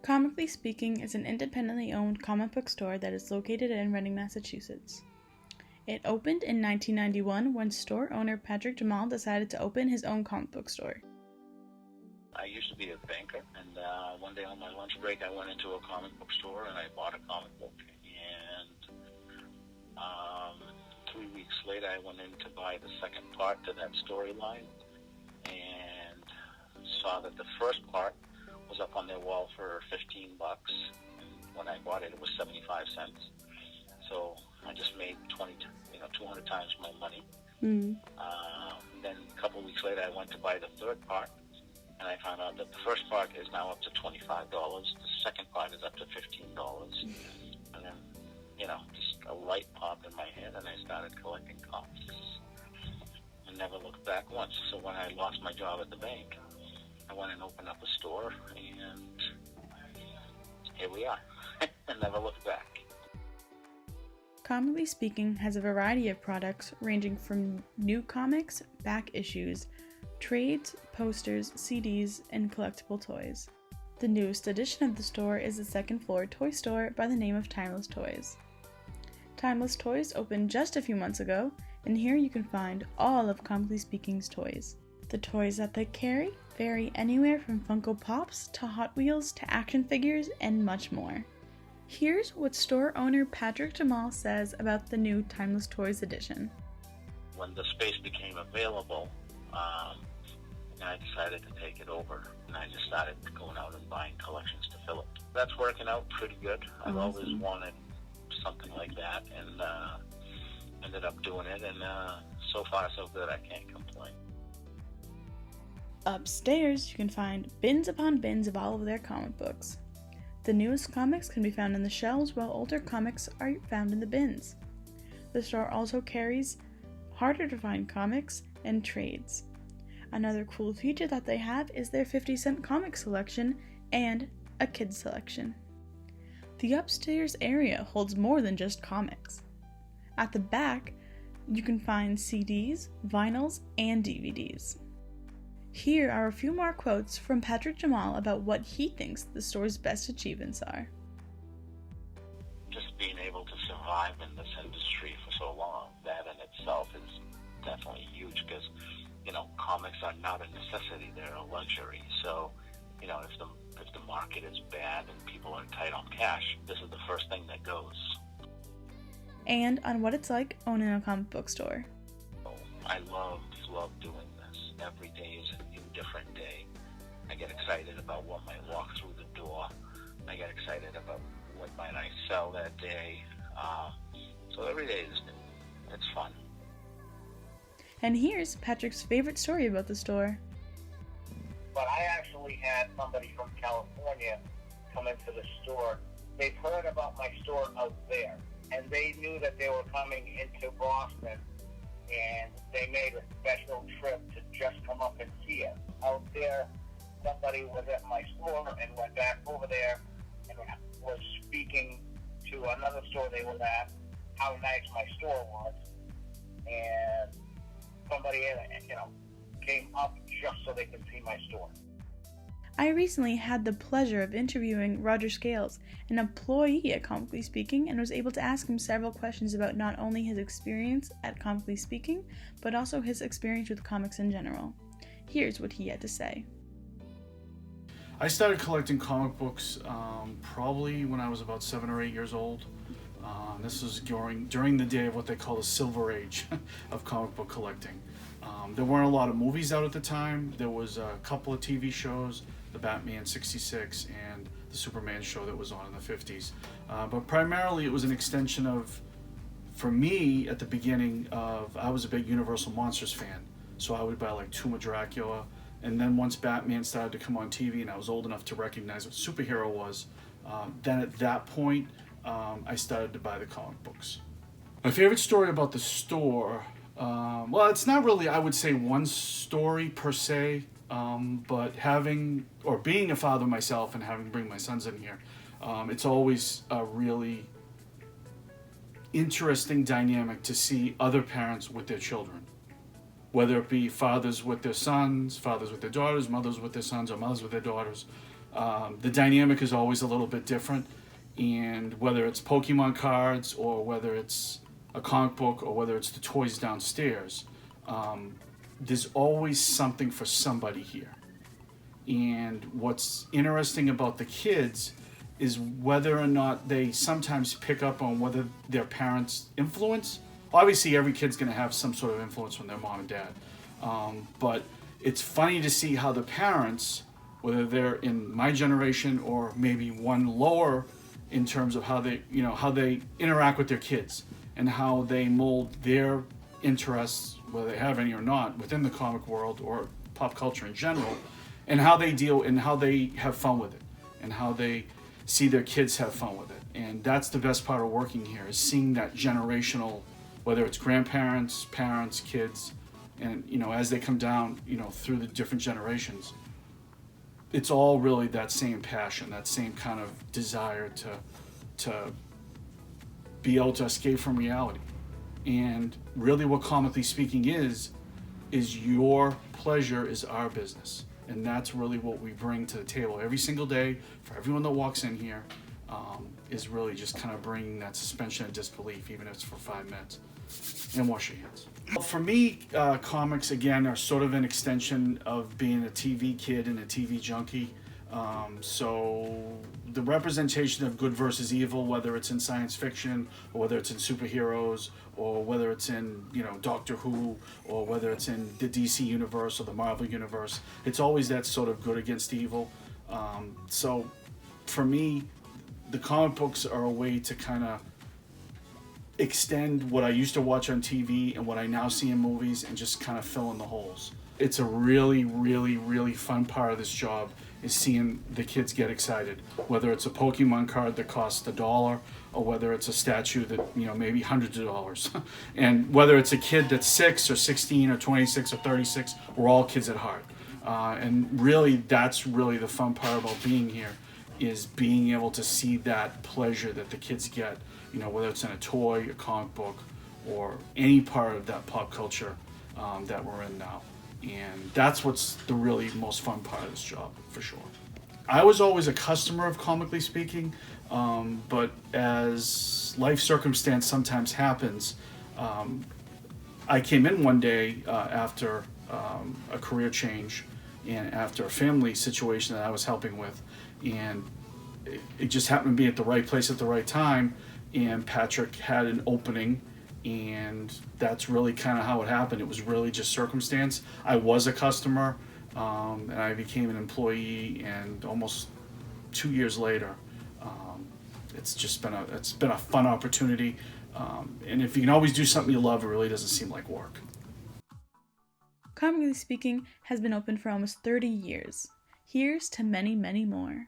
Comically Speaking is an independently owned comic book store that is located in Reading, Massachusetts. It opened in 1991 when store owner Patrick Jamal decided to open his own comic book store. I used to be a banker, and one day on my lunch break I went into a comic book store and I bought a comic book. And 3 weeks later I went in to buy the second part to that storyline and saw that the first part was up on their wall for $15. When I bought it, it was 75 cents. So I just made 200 times my money. Then a couple of weeks later, I went to buy the third part, and I found out that the first part is now up to $25. The second part is up to $15. And then, just a light popped in my head, and I started collecting comics. And never looked back once. So when I lost my job at the bank, I went and opened up a store, and here we are. And never looked back. Comically Speaking has a variety of products ranging from new comics, back issues, trades, posters, CDs, and collectible toys. The newest addition of the store is the second floor toy store by the name of Timeless Toys. Timeless Toys opened just a few months ago, and here you can find all of Comically Speaking's toys. The toys that they carry vary anywhere from Funko Pops to Hot Wheels to action figures and much more. Here's what store owner Patrick Jamal says about the new Timeless Toys edition. When the space became available, I decided to take it over, and I just started going out and buying collections to fill it. That's working out pretty good. I've always wanted something like that, and ended up doing it, and so far so good. I can't complain. Upstairs, you can find bins upon bins of all of their comic books. The newest comics can be found on the shelves, while older comics are found in the bins. The store also carries harder to find comics and trades. Another cool feature that they have is their 50-cent comic selection and a kids selection. The upstairs area holds more than just comics. At the back, you can find CDs, vinyls, and DVDs. Here are a few more quotes from Patrick Jamal about what he thinks the store's best achievements are. Just being able to survive in this industry for so long, that in itself is definitely huge because, comics are not a necessity, they're a luxury. So, if the market is bad and people are tight on cash, this is the first thing that goes. And on what it's like owning a comic book store. I love doing this. Every day is a new different day. I get excited about what might walk through the door. I get excited about what might I sell that day. So every day is new. It's fun. And here's Patrick's favorite story about the store. But I actually had somebody from California come into the store. They've heard about my store out there, and they knew that they were coming into Boston, and they made a special trip to just come up and see it. Out there, somebody was at my store and went back over there and was speaking to another store they were at, how nice my store was, and somebody, came up just so they could see my store. I recently had the pleasure of interviewing Roger Scales, an employee at Comically Speaking, and was able to ask him several questions about not only his experience at Comically Speaking, but also his experience with comics in general. Here's what he had to say. I started collecting comic books probably when I was about 7 or 8 years old. This was during the day of what they call the Silver Age of comic book collecting. There weren't a lot of movies out at the time. There was a couple of TV shows, the Batman 66 and the Superman show that was on in the 50s. But primarily it was an extension of, for me at the beginning, I was a big Universal Monsters fan. So I would buy like Tomb of Dracula. And then once Batman started to come on TV and I was old enough to recognize what superhero was, then at that point, I started to buy the comic books. My favorite story about the store, well, it's not really, I would say, one story per se, but being a father myself and having to bring my sons in here, it's always a really interesting dynamic to see other parents with their children. Whether it be fathers with their sons, fathers with their daughters, mothers with their sons, or mothers with their daughters. The dynamic is always a little bit different, and whether it's Pokemon cards or whether it's a comic book or whether it's the toys downstairs, there's always something for somebody here. And what's interesting about the kids is whether or not they sometimes pick up on whether their parents' influence. Obviously, every kid's going to have some sort of influence from their mom and dad. But it's funny to see how the parents, whether they're in my generation or maybe one lower, in terms of how they interact with their kids and how they mold their interests, whether they have any or not, within the comic world or pop culture in general, and how they deal and how they have fun with it and how they see their kids have fun with it. And that's the best part of working here, is seeing that generational, whether it's grandparents, parents, kids, and as they come down through the different generations, it's all really that same passion, that same kind of desire to be able to escape from reality. And really what Comically Speaking is your pleasure is our business. And that's really what we bring to the table every single day for everyone that walks in here, is really just kind of bringing that suspension of disbelief, even if it's for 5 minutes. And wash your hands. For me, comics, again, are sort of an extension of being a TV kid and a TV junkie. So the representation of good versus evil, whether it's in science fiction or whether it's in superheroes or whether it's in Doctor Who or whether it's in the DC universe or the Marvel universe, it's always that sort of good against evil. So for me, the comic books are a way to kind of extend what I used to watch on TV and what I now see in movies and just kind of fill in the holes. It's a really, really, really fun part of this job, is seeing the kids get excited, whether it's a Pokemon card that costs $1 or whether it's a statue that maybe hundreds of dollars. And whether it's a kid that's 6 or 16 or 26 or 36, we're all kids at heart. And really, that's really the fun part about being here, is being able to see that pleasure that the kids get, whether it's in a toy, a comic book, or any part of that pop culture that we're in now. And that's what's the really most fun part of this job, for sure. I was always a customer of Comically Speaking, but as life circumstance sometimes happens, I came in one day after a career change and after a family situation that I was helping with, and it just happened to be at the right place at the right time, and Patrick had an opening, and that's really kind of how it happened. It was really just circumstance. I was a customer, and I became an employee, and almost 2 years later, it's been a fun opportunity, and if you can always do something you love, it really doesn't seem like work. Comically Speaking has been open for almost 30 years. Here's to many, many more.